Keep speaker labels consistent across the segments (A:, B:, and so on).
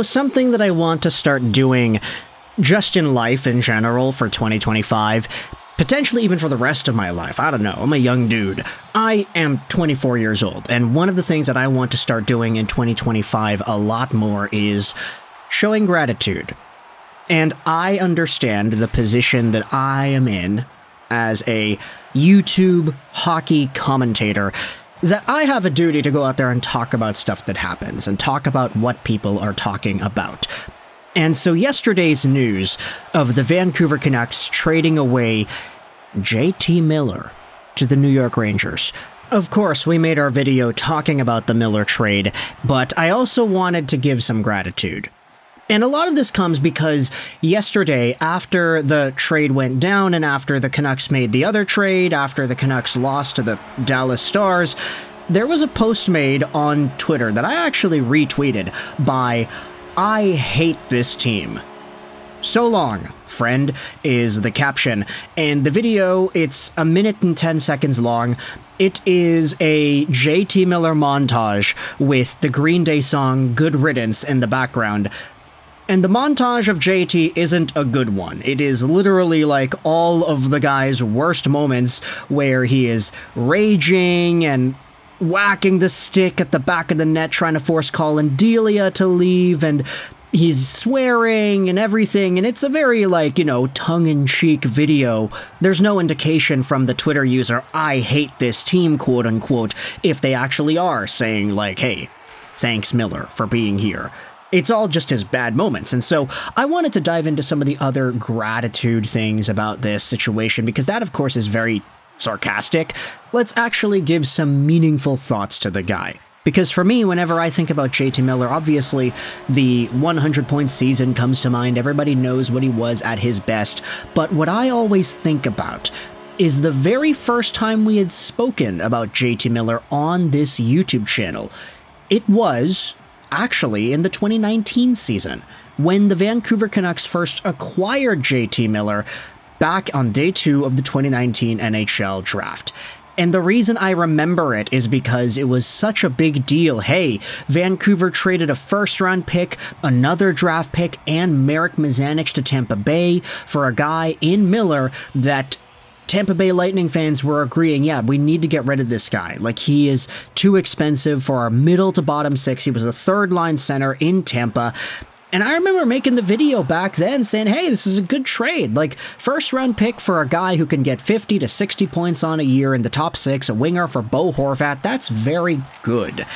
A: Something that I want to start doing just in life in general for 2025, potentially even for the rest of my life. I don't know, I'm a young dude. I am 24 years old, and one of the things that I want to start doing in 2025 a lot more is showing gratitude. And I understand the position that I am in as a YouTube hockey commentator, is that I have a duty to go out there and talk about stuff that happens, and talk about what people are talking about. And so yesterday's news of the Vancouver Canucks trading away JT Miller to the New York Rangers. Of course, we made our video talking about the Miller trade, but I also wanted to give some gratitude. And a lot of this comes because yesterday, after the trade went down and after the Canucks made the other trade, after the Canucks lost to the Dallas Stars, there was a post made on Twitter that I actually retweeted by "I hate this team. So long, friend," is the caption. And the video, it's 1 minute and 10 seconds long. It is a JT Miller montage with the Green Day song Good Riddance in the background. And the montage of JT isn't a good one. It is literally like all of the guy's worst moments where he is raging and whacking the stick at the back of the net trying to force Colin Delia to leave, and he's swearing and everything, and it's a very, tongue-in-cheek video. There's no indication from the Twitter user, "I hate this team," quote-unquote, if they actually are saying, hey, thanks Miller for being here. It's all just his bad moments, and so I wanted to dive into some of the other gratitude things about this situation, because that, of course, is very sarcastic. Let's actually give some meaningful thoughts to the guy. Because for me, whenever I think about JT Miller, obviously the 100-point season comes to mind. Everybody knows what he was at his best. But what I always think about is the very first time we had spoken about JT Miller on this YouTube channel. It was actually in the 2019 season, when the Vancouver Canucks first acquired JT Miller back on day 2 of the 2019 NHL Draft. And the reason I remember it is because it was such a big deal. Hey, Vancouver traded a first-round pick, another draft pick, and Marek Mazanec to Tampa Bay for a guy in Miller that Tampa Bay Lightning fans were agreeing, yeah, we need to get rid of this guy. He is too expensive for our middle to bottom six. He was a third-line center in Tampa. And I remember making the video back then saying, hey, this is a good trade. First-round pick for a guy who can get 50 to 60 points on a year in the top six, a winger for Bo Horvat. That's very good.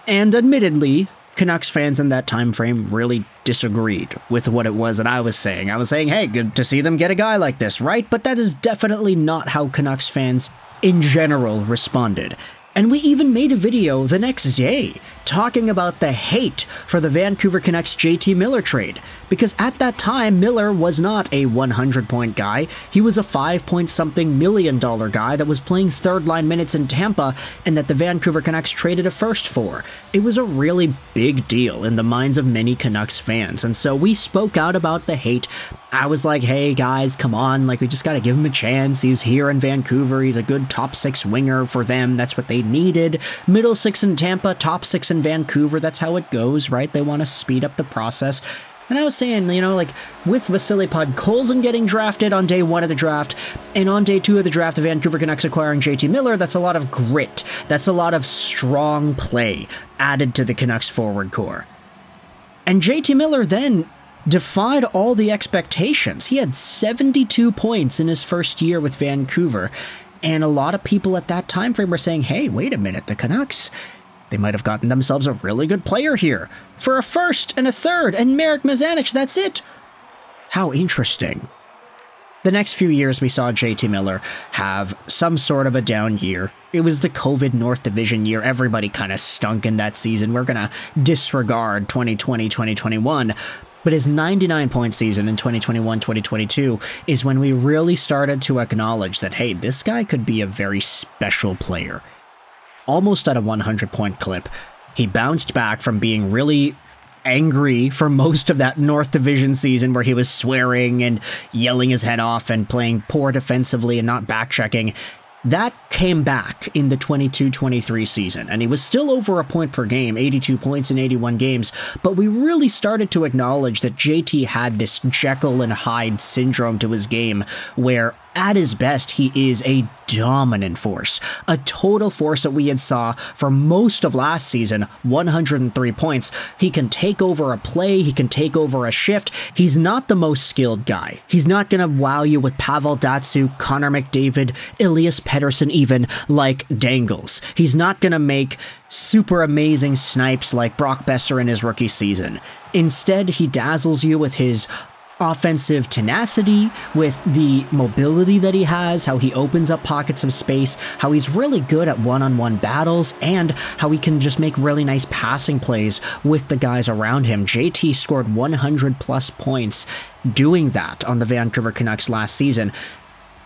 A: And admittedly, Canucks fans in that time frame really disagreed with what it was that I was saying. I was saying, hey, good to see them get a guy like this, right? But that is definitely not how Canucks fans in general responded. And we even made a video the next day talking about the hate for the Vancouver Canucks JT Miller trade. Because at that time, Miller was not a 100-point guy. He was a $5-point-something million guy that was playing third-line minutes in Tampa and that the Vancouver Canucks traded a first for. It was a really big deal in the minds of many Canucks fans. And so we spoke out about the hate. I was like, hey, guys, come on. We just got to give him a chance. He's here in Vancouver. He's a good top six winger for them. That's what they needed. Middle six in Tampa, top six in Vancouver. That's how it goes, right? They want to speed up the process. And I was saying, with Vasily Podkolzin getting drafted on day 1 of the draft, and on day 2 of the draft, the Vancouver Canucks acquiring JT Miller, that's a lot of grit. That's a lot of strong play added to the Canucks forward core. And JT Miller then defied all the expectations. He had 72 points in his first year with Vancouver, and a lot of people at that time frame were saying, hey, wait a minute, the Canucks, they might have gotten themselves a really good player here. For a first and a third, and Marek Mazanec, that's it. How interesting. The next few years we saw JT Miller have some sort of a down year. It was the COVID North Division year. Everybody kind of stunk in that season. We're going to disregard 2020, 2021. But his 99-point season in 2021-2022 is when we really started to acknowledge that, hey, this guy could be a very special player. Almost at a 100-point clip. He bounced back from being really angry for most of that North Division season where he was swearing and yelling his head off and playing poor defensively and not back-checking. That came back in the 22-23 season, and he was still over a point per game, 82 points in 81 games, but we really started to acknowledge that JT had this Jekyll and Hyde syndrome to his game, where at his best, he is a dominant force, a total force that we had saw for most of last season, 103 points. He can take over a play, he can take over a shift. He's not the most skilled guy. He's not going to wow you with Pavel Datsyuk, Connor McDavid, Elias Pettersson even, like Dangles. He's not going to make super amazing snipes like Brock Besser in his rookie season. Instead, he dazzles you with his offensive tenacity, with the mobility that he has, how he opens up pockets of space, how he's really good at one-on-one battles, and how he can just make really nice passing plays with the guys around him. JT scored 100 plus points doing that on the Vancouver Canucks last season,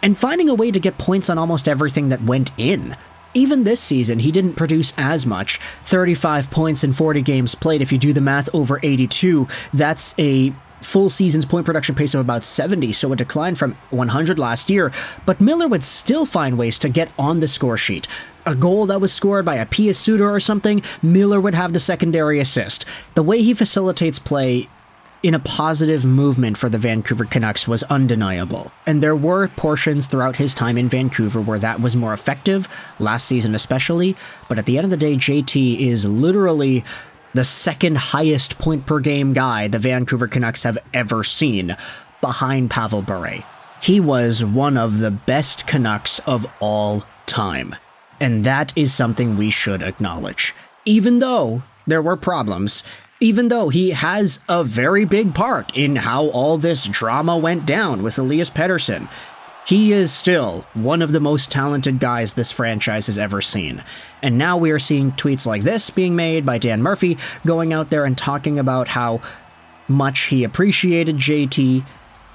A: and finding a way to get points on almost everything that went in. Even this season, he didn't produce as much. 35 points in 40 games played. If you do the math over 82, that's a full season's point production pace of about 70, so a decline from 100 last year, but Miller would still find ways to get on the score sheet. A goal that was scored by a Pia Suter or something, Miller would have the secondary assist. The way he facilitates play in a positive movement for the Vancouver Canucks was undeniable, and there were portions throughout his time in Vancouver where that was more effective, last season especially, but at the end of the day, JT is literally the second highest point per game guy the Vancouver Canucks have ever seen, behind Pavel Bure. He was one of the best Canucks of all time, and that is something we should acknowledge. Even though there were problems, even though he has a very big part in how all this drama went down with Elias Pettersson, he is still one of the most talented guys this franchise has ever seen. And now we are seeing tweets like this being made by Dan Murphy, going out there and talking about how much he appreciated JT.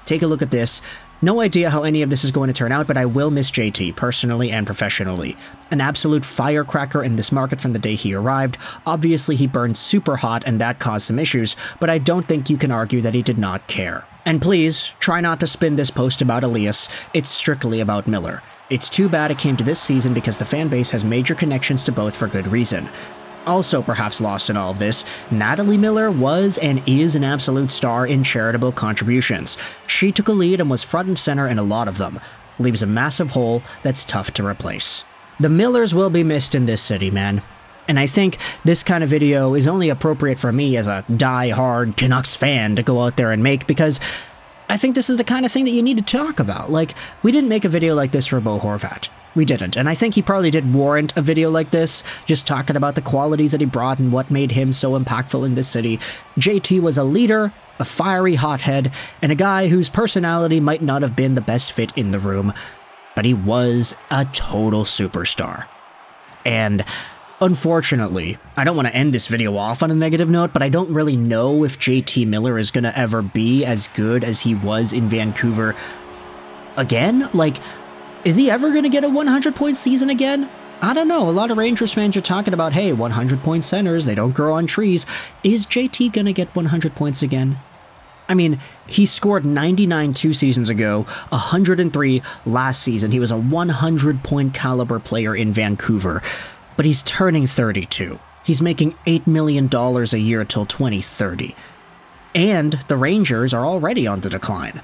A: Take a look at this. No idea how any of this is going to turn out, but I will miss JT, personally and professionally. An absolute firecracker in this market from the day he arrived. Obviously, he burned super hot and that caused some issues, but I don't think you can argue that he did not care. And please, try not to spin this post about Elias. It's strictly about Miller. It's too bad it came to this season because the fan base has major connections to both for good reason. Also perhaps lost in all of this, Natalie Miller was and is an absolute star in charitable contributions. She took a lead and was front and center in a lot of them. Leaves a massive hole that's tough to replace. The Millers will be missed in this city, man. And I think this kind of video is only appropriate for me as a die-hard Canucks fan to go out there and make, because I think this is the kind of thing that you need to talk about. Like, we didn't make a video like this for Bo Horvat. We didn't, and I think he probably did warrant a video like this, just talking about the qualities that he brought and what made him so impactful in this city. JT was a leader, a fiery hothead, and a guy whose personality might not have been the best fit in the room, but he was a total superstar. And unfortunately, I don't want to end this video off on a negative note, but I don't really know if JT Miller is going to ever be as good as he was in Vancouver again. Like, is he ever going to get a 100-point season again? I don't know. A lot of Rangers fans are talking about, hey, 100-point centers, they don't grow on trees. Is JT going to get 100 points again? I mean, he scored 99 2 seasons ago, 103 last season. He was a 100-point caliber player in Vancouver. But he's turning 32. He's making $8 million a year till 2030. And the Rangers are already on the decline.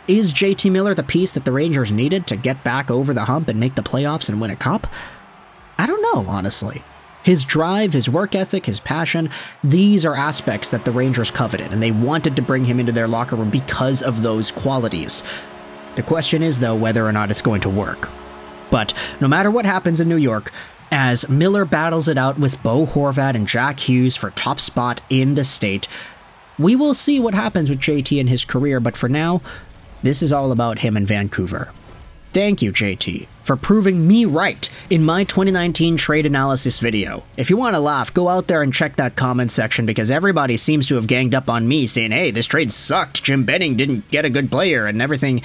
A: Is JT Miller the piece that the Rangers needed to get back over the hump and make the playoffs and win a cup? I don't know, honestly. His drive, his work ethic, his passion, these are aspects that the Rangers coveted, and they wanted to bring him into their locker room because of those qualities. The question is, though, whether or not it's going to work. But no matter what happens in New York, as Miller battles it out with Bo Horvat and Jack Hughes for top spot in the state, we will see what happens with JT in his career, but for now, this is all about him in Vancouver. Thank you, JT, for proving me right in my 2019 trade analysis video. If you want to laugh, go out there and check that comment section, because everybody seems to have ganged up on me saying, hey, this trade sucked, Jim Benning didn't get a good player and everything.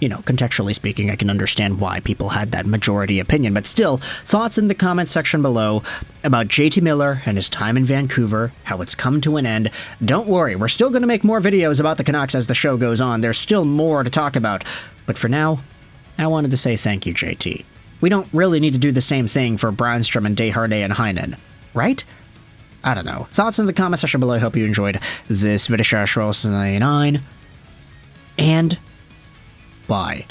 A: You know, contextually speaking, I can understand why people had that majority opinion, but still, thoughts in the comment section below about JT Miller and his time in Vancouver, how it's come to an end. Don't worry, we're still going to make more videos about the Canucks as the show goes on. There's still more to talk about, but for now, I wanted to say thank you, JT. We don't really need to do the same thing for Brandstrom and Desharnais and Heinen, right? I don't know. Thoughts in the comment section below. I hope you enjoyed this video. 99, and bye.